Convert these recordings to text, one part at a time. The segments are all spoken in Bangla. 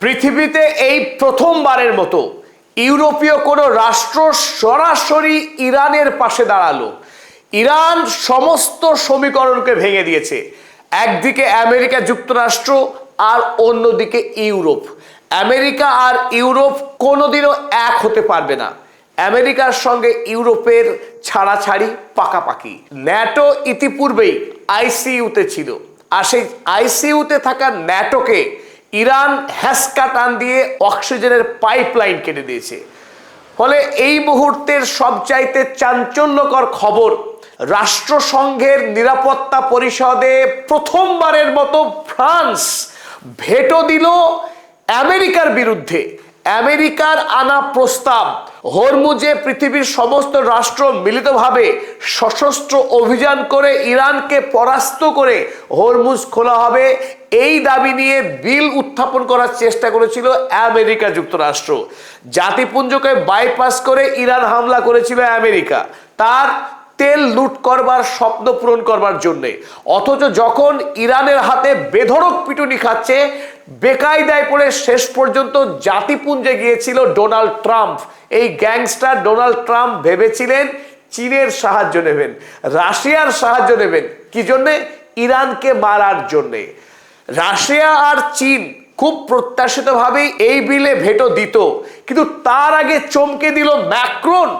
পৃথিবীতে এই প্রথমবারের মতো ইউরোপীয় কোনো রাষ্ট্র সরাসরি ইরানের পাশে দাঁড়ালো। ইরান সমস্ত সমীকরণকে ভেঙে দিয়েছে। একদিকে আমেরিকা যুক্তরাষ্ট্র আর অন্যদিকে ইউরোপ। আমেরিকা আর ইউরোপ কোনোদিনও এক হতে পারবে না। আমেরিকার সঙ্গে ইউরোপের ছাড়াছাড়ি পাকাপাকি। ন্যাটো ইতিপূর্বেই আইসিইউতে ছিল, আর সেই আইসিইউতে থাকা ন্যাটোকে ইরান হ্যাসকা টান দিয়ে অক্সিজেনের পাইপলাইন কেটে দিয়েছে। ফলে এই মুহূর্তের সবচাইতে চাঞ্চল্যকর খবর, রাষ্ট্রসংঘের নিরাপত্তা পরিষদে প্রথমবারের মতো ফ্রান্স ভেটো দিল আমেরিকার বিরুদ্ধে। আমেরিকার আনা প্রস্তাব, হরমুজে পৃথিবীর সমস্ত রাষ্ট্র মিলিতভাবে সশস্ত্র অভিযান করে ইরানকে পরাস্ত করে হরমুজ খোলা হবে, এই দাবি নিয়ে বিল উত্থাপন করার চেষ্টা করেছিল আমেরিকা যুক্তরাষ্ট্র। জাতিপুঞ্জকে বাইপাস করে ইরান হামলা করেছিল আমেরিকা, তার তেল লুট করবার স্বপ্ন পূরণ করবার জন্যে। অথচ যখন ইরানের হাতে বেধড়ক পিটুনি খাচ্ছে, বেকায়দায় পড়ে শেষ পর্যন্ত জাতিপুঞ্জে গিয়েছিল ডোনাল্ড ট্রাম্প। এই গ্যাংস্টার ডোনাল্ড ট্রাম্প ভেবেছিলেন চীনের সাহায্য নেবেন, রাশিয়ার সাহায্য নেবেন। কি জন্যে? ইরানকে মারার জন্যে। রাশিয়া আর চীন খুব প্রত্যাশিতভাবেই এই বিলে ভেটো দিত, কিন্তু তার আগে চমকে দিল ম্যাক্রন।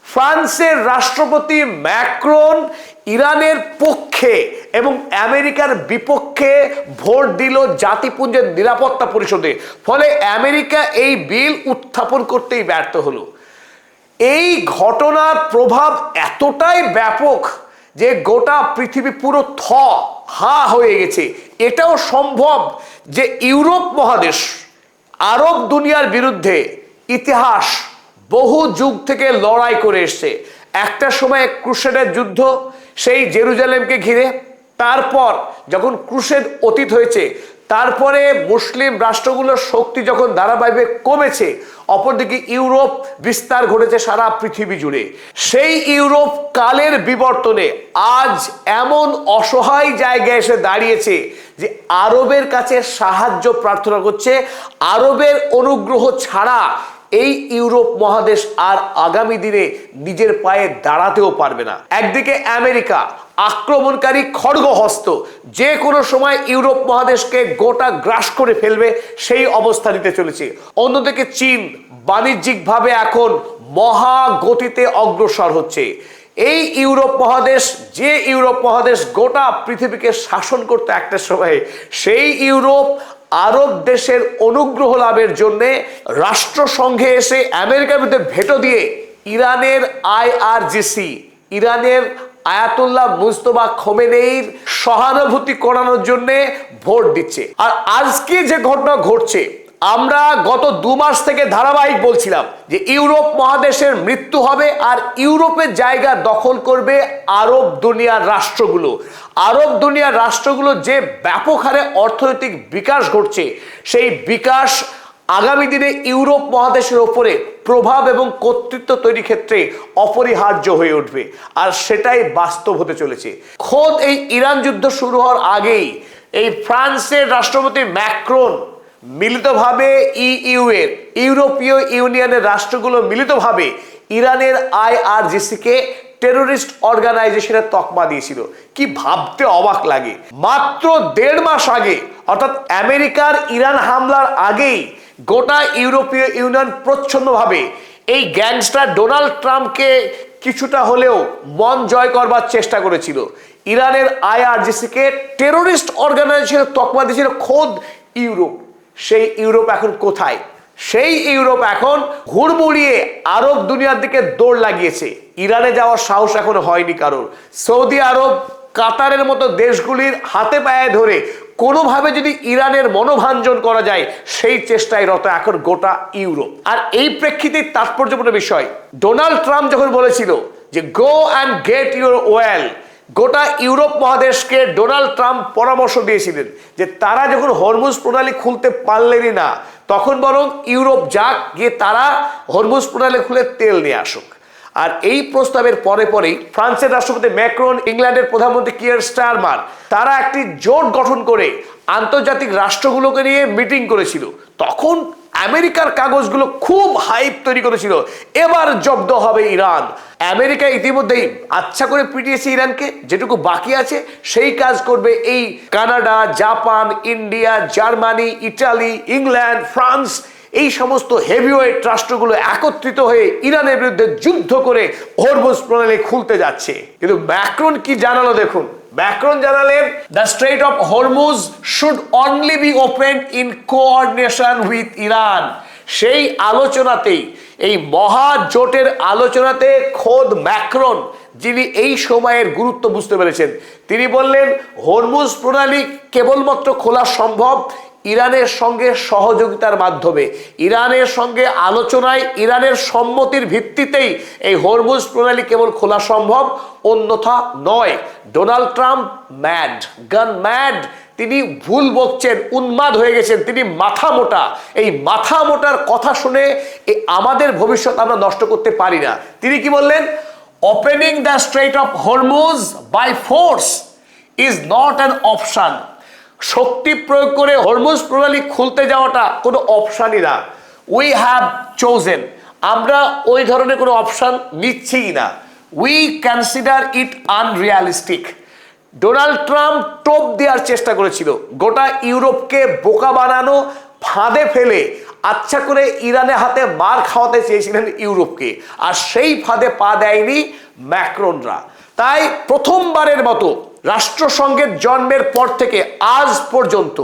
ফ্রান্সের রাষ্ট্রপতি ম্যাক্রন ইরানের পক্ষে এবং আমেরিকার বিপক্ষে ভোট দিল জাতিপুঞ্জের নিরাপত্তা পরিষদে। ফলে আমেরিকা এই বিল উত্থাপন করতেই ব্যর্থ হলো। এই ঘটনার প্রভাব এতটাই ব্যাপক যে গোটা পৃথিবী পুরো হা হয়ে গেছে। এটাও সম্ভব যে ইউরোপ মহাদেশ আরব দুনিয়ার বিরুদ্ধে ইতিহাস বহু যুগ থেকে লড়াই করে এসছে। একটা সময় ক্রুসেডের যুদ্ধ, সেই জেরুজালেমকে ঘিরে। তারপর যখন ক্রুসেড অতীত হয়েছে, তারপরে মুসলিম রাষ্ট্রগুলোর শক্তি যখন ধারাবাহিকভাবে কমেছে, অপরদিকে ইউরোপ বিস্তার ঘটেছে সারা পৃথিবী জুড়ে। সেই ইউরোপ কালের বিবর্তনে আজ এমন অসহায় জায়গায় এসে দাঁড়িয়েছে যে আরবের কাছে সাহায্য প্রার্থনা করছে। আরবের অনুগ্রহ ছাড়া এই ইউরোপ মহাদেশ আর আগামী দিনে নিজের পায়ে দাঁড়াতেও পারবে না। একদিকে আমেরিকা আক্রমণকারী খড়গহস্ত, যে কোনো সময় ইউরোপ মহাদেশকে গোটা গ্রাস করে ফেলবে, সেই অবস্থা নিতে চলেছে। অন্যদিকে চীন বাণিজ্যিকভাবে এখন মহা গতিতে অগ্রসর হচ্ছে। এই ইউরোপ মহাদেশ, যে ইউরোপ মহাদেশ গোটা পৃথিবীকে শাসন করতে একটা সময়, সেই ইউরোপ আরব দেশের অনুগ্রহ লাভের জন্য রাষ্ট্রসংঘে এসে আমেরিকার বিরুদ্ধে ভেটো দিয়ে ইরানের আইআরজিসি, ইরানের আয়াতুল্লাহ মুজতবা খোমেনেইর সহানুভূতি করানোর জন্য ভোট দিচ্ছে। আর আজকে যে ঘটনা ঘটছে, আমরা গত 2 মাস থেকে ধারাবাহিক বলছিলাম যে ইউরোপ মহাদেশের মৃত্যু হবে আর ইউরোপের জায়গা দখল করবে আরব দুনিয়ার রাষ্ট্রগুলো। আরব দুনিয়ার রাষ্ট্রগুলো যে ব্যাপক হারে অর্থনৈতিক বিকাশ ঘটছে, সেই বিকাশ আগামী দিনে ইউরোপ মহাদেশের ওপরে প্রভাব এবং কর্তৃত্ব তৈরির ক্ষেত্রে অপরিহার্য হয়ে উঠবে। আর সেটাই বাস্তব হতে চলেছে। খোদ এই ইরান যুদ্ধ শুরু হওয়ার আগেই এই ফ্রান্সের রাষ্ট্রপতি ম্যাক্রন মিলিতভাবে ইউরোপীয় ইউনিয়নের রাষ্ট্রগুলো মিলিতভাবে ইরানের আইআরজিসিকে টেরোরিস্ট অর্গানাইজেশনের তকমা দিয়েছিল। কি ভাবতে অবাক লাগে। মাত্র 1.5 মাস আগে, অর্থাৎ আমেরিকার ইরান হামলার আগেই গোটা ইউরোপীয় ইউনিয়ন প্রচ্ছন্নভাবে এই গ্যাংস্টার ডোনাল্ড ট্রাম্পকে কিছুটা হলেও মন জয় করবার চেষ্টা করেছিল। ইরানের আইআরজিসিকে টেরোরিস্ট অর্গানাইজেশনের তকমা দিয়েছিল খোদ ইউরোপ। সেই ইউরোপ এখন কোথায়? সেই ইউরোপ এখন হুড়মুড়িয়ে আরব দুনিয়ার দিকে দৌড় লাগিয়েছে। ইরানে যাওয়ার সাহস এখনো হয়নি কারোর। সৌদি আরব, কাতারের মতো দেশগুলির হাতে পায়ে ধরে কোনোভাবে যদি ইরানের মনোভাঞ্জন করা যায়, সেই চেষ্টায় রত এখন গোটা ইউরোপ। আর এই প্রেক্ষিতে তাৎপর্যপূর্ণ বিষয়, ডোনাল্ড ট্রাম্প যখন বলেছিল যে go and get your well, গোটা ইউরোপ মহাদেশকে ডোনাল্ড ট্রাম্প পরামর্শ দিয়েছিলেন যে তারা যখন হরমুজ প্রণালী খুলতে পারলেনই না, তখন বরং ইউরোপ যাক, গিয়ে তারা হরমুজ প্রণালী খুলে তেল নিয়ে আসুক। আর এই প্রস্তাবের পরে পরেই ফ্রান্সের রাষ্ট্রপতি ম্যাক্রন, ইংল্যান্ডের প্রধানমন্ত্রী কিয়ার স্টারমার, তারা একটি জোট গঠন করে আন্তর্জাতিক রাষ্ট্রগুলোকে নিয়ে মিটিং করেছিল। তখন আমেরিকার কাগজগুলো খুব হাইপ তৈরি করেছিল, এবার জব্দ হবে ইরান। আমেরিকা ইতিমধ্যেই আচ্ছা করে পিটিয়েছে ইরানকে, যেটুকু বাকি আছে সেই কাজ করবে এই Canada, Japan, India, Germany, Italy, England, France, এই সমস্ত হেভিওয়েট রাষ্ট্রগুলো একত্রিত হয়ে ইরানের বিরুদ্ধে যুদ্ধ করে হরমুজ প্রণালী খুলতে যাচ্ছে। কিন্তু ম্যাক্রন কি জানালো দেখুন। ম্যাক্রন জানালেন, the strait of Hormuz should only be open in coordination with Iran. সেই আলোচনাতেই, এই মহাজোটের আলোচনাতে খোদ ম্যাক্রন, যিনি এই সময়ের গুরুত্ব বুঝতে পেরেছেন, তিনি বললেন হরমুজ প্রণালী কেবলমাত্র খোলা সম্ভব ইরানের সঙ্গে সহযোগিতার মাধ্যমে, ইরানের সঙ্গে আলোচনায়, ইরানের সম্মতির ভিত্তিতেই এই হরমুজ প্রণালী কেবল খোলা সম্ভব, অন্যথা নয়। ডোনাল্ড ট্রাম্প ম্যাড, গান ম্যাড, তিনি ভুল বকছেন, উন্মাদ হয়ে গেছেন, তিনি মাথা মোটা। এই মাথা মোটার কথা শুনে আমাদের ভবিষ্যৎ আমরা নষ্ট করতে পারি না। তিনি কি বললেন? Opening the strait of Hormuz by force is not an option. শক্তি প্রয়োগ করে হরমুজ প্রণালী খুলতে যাওয়াটা কোনো অপশানই না। উই হ্যাভ চোজেন, আমরা ওই ধরনের কোনো অপশান নিচ্ছিই না। We consider it unrealistic. Donald Trump টোপ দেওয়ার চেষ্টা করেছিল, গোটা ইউরোপকে বোকা বানানো, ফাঁদে ফেলে আচ্ছা করে ইরানের হাতে মার খাওয়াতে চেয়েছিলেন ইউরোপকে, আর সেই ফাঁদে পা দেয়নি ম্যাক্রনরা। তাই প্রথমবারের মতো রাষ্ট্রসংঘের জন্মের পর থেকে আজ পর্যন্ত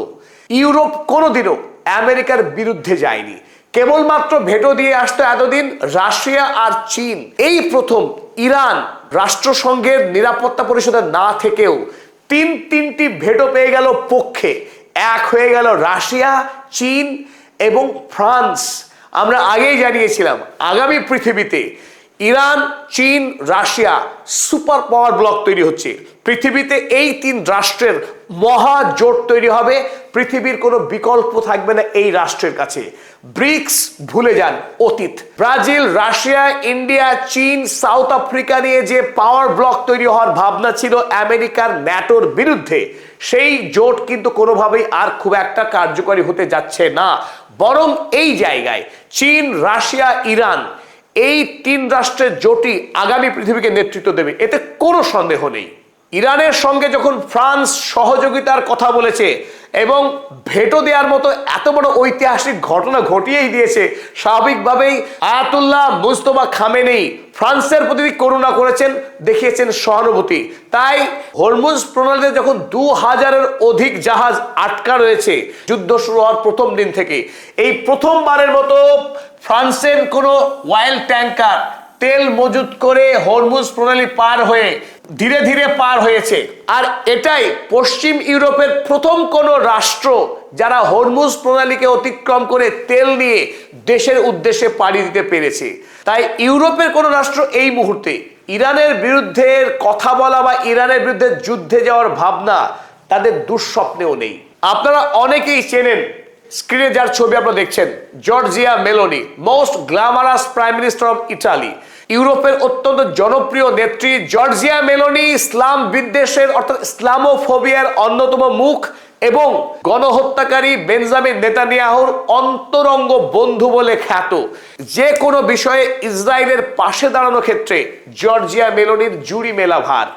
ইউরোপ কোনোদিনও আমেরিকার বিরুদ্ধে যায়নি। কেবলমাত্র ভেটো দিয়ে আসতো এতদিন রাশিয়া আর চীন। এই প্রথম ইরান রাষ্ট্রসংঘের নিরাপত্তা পরিষদে না থেকেও তিনটি ভেটো পেয়ে গেল পক্ষে। এক হয়ে গেল রাশিয়া, চীন এবং ফ্রান্স। আমরা আগেই জানিয়েছিলাম আগামী পৃথিবীতে ইরান, চীন, রাশিয়া সুপার পাওয়ার ব্লক তৈরি হচ্ছে। পৃথিবীতে এই তিন রাষ্ট্রের মহাজোট তৈরি হবে, পৃথিবীর কোনো বিকল্প থাকবে না এই রাষ্ট্রের কাছে। ব্রিক্স ভুলে যান, অতীত। ব্রাজিল, রাশিয়া, ইন্ডিয়া, চীন, সাউথ আফ্রিকা নিয়ে যে পাওয়ার ব্লক তৈরি হওয়ার ভাবনা ছিল আমেরিকার ন্যাটোর বিরুদ্ধে, সেই জোট কিন্তু কোনোভাবেই আর খুব একটা কার্যকরী হতে যাচ্ছে না। বরং এই জায়গায় চীন, রাশিয়া, ইরান, এই তিন রাষ্ট্রের জোটই আগামী পৃথিবীকে নেতৃত্ব দেবে, এতে কোনো সন্দেহ নেই। ইরানের সঙ্গে যখন ফ্রান্স সহযোগিতার কথা বলেছে এবং ভেটো দেওয়ার মতো এত বড় ঐতিহাসিক ঘটনা ঘটিয়েই দিয়েছে, স্বাভাবিকভাবেই আয়াতুল্লাহ মুজতবা খামেনেই ফ্রান্সের প্রতি করুণা করেছেন, দেখিয়েছেন সহানুভূতি। তাই হরমুজ প্রণালীতে যখন 2000-এর অধিক জাহাজ আটকা রয়েছে যুদ্ধ শুরু হওয়ার প্রথম দিন থেকে, এই প্রথমবারের মতো ফ্রান্সের কোনো অয়েল ট্যাঙ্কার তেল মজুত করে হরমুজ প্রণালী পার হয়ে ধীরে ধীরে পার হয়েছে। আর এটাই পশ্চিম ইউরোপের প্রথম কোনো রাষ্ট্র যারা হরমুজ প্রণালীকে অতিক্রম করে তেল নিয়ে দেশের উদ্দেশ্যে পাড়ি দিতে পেরেছে। তাই ইউরোপের কোনো রাষ্ট্র এই মুহূর্তে ইরানের বিরুদ্ধে কথা বলা বা ইরানের বিরুদ্ধে যুদ্ধে যাওয়ার ভাবনা তাদের দুঃস্বপ্নেও নেই। আপনারা অনেকেই চেনেন, স্ক্রিনে যার ছবি আপনারা দেখছেন, Giorgia Meloni, most glamorous prime minister of Italy. ইউরোপের অত্যন্ত জনপ্রিয় নেত্রী জর্জিয়া মেলোনি ইসলাম বিদ্বেষের অর্থাৎ ইসলামোফোবিয়ার অন্যতম মুখ এবং গণহত্যাকারী বেঞ্জামিন নেতানিয়াহুর অন্তরঙ্গ বন্ধু বলে খ্যাত। যে কোনো বিষয়ে ইসরায়েলের পাশে দাঁড়ানোর ক্ষেত্রে জর্জিয়া মেলোনির জুড়ি মেলা ভার।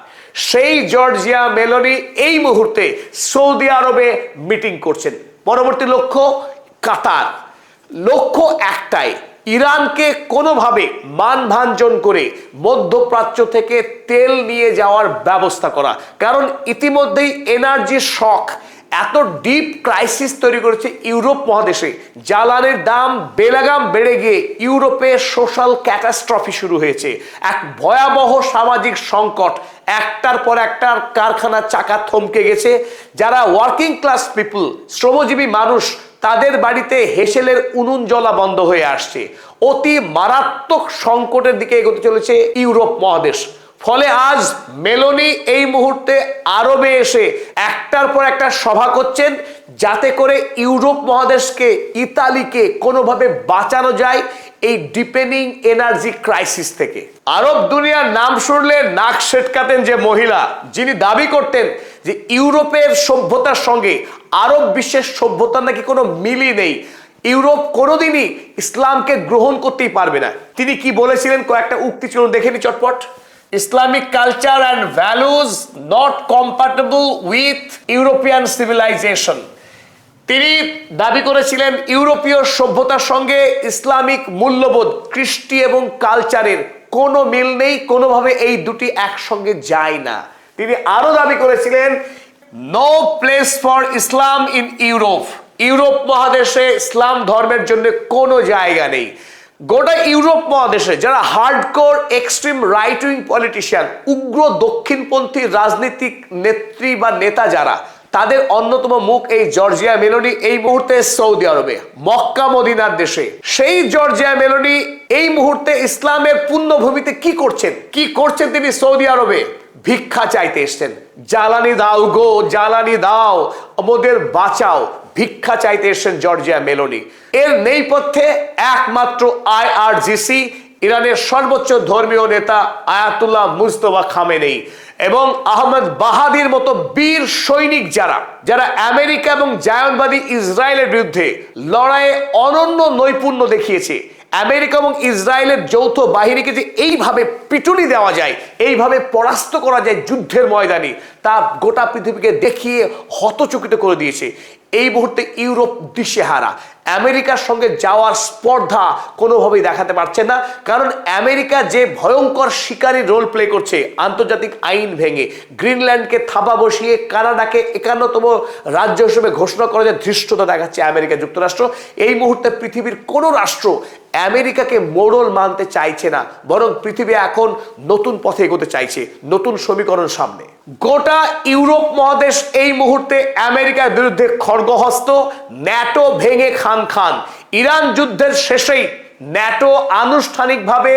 সেই জর্জিয়া মেলোনি এই মুহূর্তে সৌদি আরবে মিটিং করছেন। পরবর্তী লক্ষ্য কাতার। লক্ষ্য একটাই, ইরানকে কোনোভাবে মানভাঞ্জন করে মধ্যপ্রাচ্য থেকে তেল নিয়ে যাওয়ার ব্যবস্থা করা। কারণ ইতিমধ্যেই এনার্জি শক এত ডিপ ক্রাইসিস তৈরি করেছে ইউরোপ মহাদেশে, জ্বালানির দাম বেলাগাম বেড়ে গিয়ে ইউরোপে সোশ্যাল ক্যাটাস্ট্রফি শুরু হয়েছে, এক ভয়াবহ সামাজিক সংকট। একটার পর একটা কারখানার চাকা থমকে গেছে। যারা ওয়ার্কিং ক্লাস পিপল, শ্রমজীবী মানুষ, তাদের বাড়িতে হেসেলের উনুন জ্বলা বন্ধ হয়ে আসছে। অতি মারাত্মক সংকটের দিকে এগোতে চলেছে ইউরোপ মহাদেশ। ফলে আজ মেলোনি এই মুহূর্তে আরবে এসে একটার পর একটা সভা করছেন, যাতে করে ইউরোপ মহাদেশকে, ইতালিকে কোনোভাবে বাঁচানো যায় এই ডিপেনিং এনার্জি ক্রাইসিস থেকে। আরব দুনিয়ার নাম শুনলে নাক সেটকাতেন যে মহিলা, যিনি দাবি করতেন যে ইউরোপের সভ্যতার সঙ্গে আরব বিশ্বের সভ্যতার নাকি কোনো মিলই নেই, ইউরোপ কোনোদিনই ইসলামকে গ্রহণ করতেই পারবে না। তিনি কি বলেছিলেন কয়েকটা উক্তি চলুন দেখে নি চটপট। Islamic culture and values not compatible with European civilization. তিনি দাবি করেছিলেন ইউরোপীয় সভ্যতার সঙ্গে ইসলামিক মূল্যবোধ, কৃষ্টি এবং কালচারের কোনো মিল নেই, কোনোভাবে এই দুটি একসঙ্গে যায় না। তিনি আরো দাবি করেছিলেন no place for Islam in Europe, Europe মহাদেশে ইসলাম ধর্মের জন্য কোনো জায়গা নেই। গোটা ইউরোপ মহাদেশে যারা hardcore extreme right wing politician, উগ্র দক্ষিণপন্থী রাজনীতিক নেত্রী বা নেতা যারা, তাদের অন্যতম মুখ এই জর্জিয়া মেলোনি এই মুহূর্তে সৌদি আরবে মক্কা মদিনার দেশে। সেই জর্জিয়া মেলোনি এই মুহূর্তে ইসলামের পুণ্যভূমিতে কি করছেন তিনি সৌদি আরবে? ভিক্ষা চাইতে এসছেন। জ্বালানি দাও গো, জ্বালানি দাও, আমাদের বাঁচাও, ভিক্ষা চাইতে এসছেন জর্জিয়া মেলোনি। এর নেপথ্যে একমাত্র IRGC, ইরানের সর্বোচ্চ ধর্মীয় নেতা আয়াতুল্লাহ মুজতবা খামেনেই এবং আহমদ বাহাদির মতো বীর সৈনিক যারা আমেরিকা এবং জায়নবাদী ইসরায়েলের বিরুদ্ধে লড়াইয়ে অনন্য নৈপুণ্য দেখিয়েছে। আমেরিকা এবং ইসরায়েলের যৌথ বাহিনীকে যে এইভাবে পিটুনি দেওয়া যায়, এইভাবে পরাস্ত করা যায় যুদ্ধের ময়দানে, তা গোটা পৃথিবীকে দেখিয়ে হতচকিত করে দিয়েছে। এই মুহূর্তে ইউরোপ দিশেহারা, আমেরিকার সঙ্গে যাওয়ার স্পর্ধা কোনোভাবেই দেখাতে পারছে না। কারণ আমেরিকা যে ভয়ঙ্কর শিকারী রোল প্লে করছে, আন্তর্জাতিক আইন ভেঙে গ্রিনল্যান্ডকে থাবা বসিয়ে কানাডাকে 51তম রাজ্য হিসেবে ঘোষণা করার যে ধৃষ্টতা দেখাচ্ছে আমেরিকা যুক্তরাষ্ট্র, এই মুহূর্তে পৃথিবীর কোনো রাষ্ট্র আমেরিকাকে মোড়ল মানতে চাইছে না, বরং পৃথিবী এখন নতুন পথে এগোতে চাইছে, নতুন সমীকরণ সামনে। গোটা ইউরোপ মহাদেশ এই মুহূর্তে আমেরিকার বিরুদ্ধে খড়গহস্ত, ন্যাটো ভেঙে খান। ইরান যুদ্ধের শেষেই ন্যাটো আনুষ্ঠানিকভাবে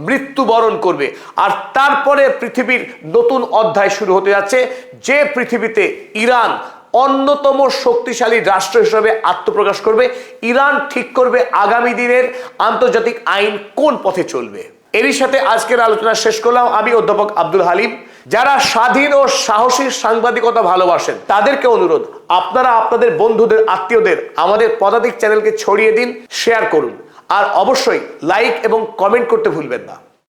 মৃত্যুবরণ করবে, আর তারপরে পৃথিবীর নতুন অধ্যায় শুরু হতে যাচ্ছে, যে পৃথিবীতে ইরান অন্যতম শক্তিশালী রাষ্ট্র হিসেবে আত্মপ্রকাশ করবে। ইরান ঠিক করবে আগামী দিনের আন্তর্জাতিক আইন কোন পথে চলবে। এরই সাথে আজকের আলোচনা শেষ করলাম। আমি অধ্যাপক আব্দুল হালিম। যারা স্বাধীন ও সাহসী সাংবাদিকতা ভালোবাসেন তাদেরকে অনুরোধ, আপনারা আপনাদের বন্ধুদের, আত্মীয়দের আমাদের পদাতিক চ্যানেলকে ছড়িয়ে দিন, শেয়ার করুন, আর অবশ্যই লাইক এবং কমেন্ট করতে ভুলবেন না।